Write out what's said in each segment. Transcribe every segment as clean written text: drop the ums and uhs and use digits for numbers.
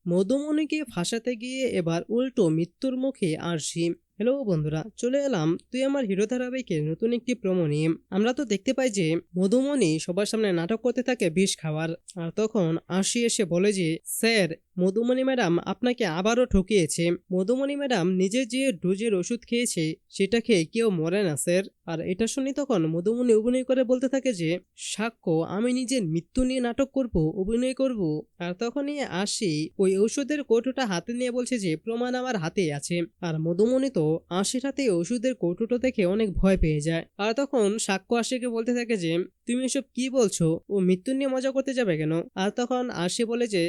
মধুমণিকে ফাঁসাতে গিয়ে এবার উল্টো মৃত্যুর মুখে আরশি। হ্যালো বন্ধুরা, চলে এলাম তুই আমার হিরো ধারাবাহিকের নতুন একটি প্রোমো নিয়ে। আমরা তো দেখতে পাই যে মধুমণি সবার সামনে নাটক করতে থাকে বিষ খাওয়ার। আর তখন আরশি এসে বলে যে স্যার, মধুমণি ম্যাডাম আপনাকে আবারও ঠকিয়েছে। মধুমণি ম্যাডাম নিজে যে ডোজের ওষুধ খেয়েছে সেটা খেয়ে কেউ মরে না স্যার। আর এটা শুনি তখন মধুমণি অভিনয় করে বলতে থাকে যে সাক্ষ্য, আমি নিজের মৃত্যু নিয়ে নাটক করব, অভিনয় করব। আর তখনই আরশি ওই ঔষধের কৌটোটা হাতে নিয়ে বলছে যে প্রমাণ আমার হাতেই আছে। আর মধুমণি তো আরশির হাতে ওষুধের কৌটোটা দেখে অনেক ভয় পেয়ে যায়। আর তখন সাক্ষ্য আরশিকে বলতে থাকে যে তুমি এসব কি বলছো, ও মৃত্যু নিয়ে মজা করতে যাবে কেন? আর তখন আরশি বলে যে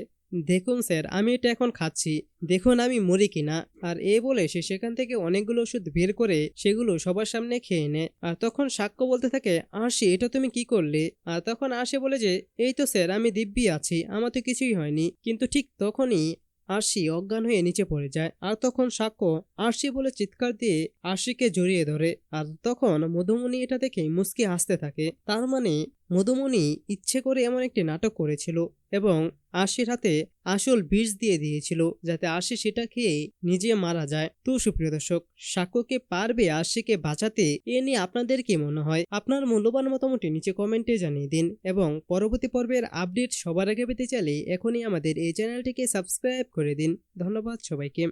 দেখুন স্যার, আমি এটা এখন খাচ্ছি, দেখুন আমি মরি কিনা। আর এ বলে সে সেখান থেকে অনেকগুলো ওষুধ বের করে সেগুলো সবার সামনে খেয়ে নেয়। আর তখন সাক্ষ্য বলতে থাকে আরশি, এটা তুমি কি করলে? আর তখন আরশি বলে যে এই তো স্যার, আমি দিব্যি আছি, আমার তো কিছুই হয়নি। কিন্তু ঠিক তখনই আরশি অজ্ঞান হয়ে নিচে পড়ে যায়। আর তখন সাক্ষ্য আরশি বলে চিৎকার দিয়ে আরশিকে জড়িয়ে ধরে। আর তখন মধুমণি এটা দেখে মুচকি হাসতে থাকে। তার মানে মধুমণি ইচ্ছে করে এমন একটি নাটক করেছিল এবং আরশির হাতে আসল বিষ দিয়ে দিয়েছিল যাতে আরশি সেটা খেয়ে নিজে মারা যায়। তো সুপ্রিয় দর্শক, সাক্ষ্যকে পারবে আরশিকে বাঁচাতে? এ নিয়ে আপনাদের কি মনে হয়? আপনার মূল্যবান মতামতটি নিচে কমেন্টে জানিয়ে দিন এবং পরবর্তী পর্বের আপডেট সবার আগে পেতে চাইলে এখনই আমাদের এই চ্যানেলটিকে সাবস্ক্রাইব করে দিন। ধন্যবাদ সবাইকে।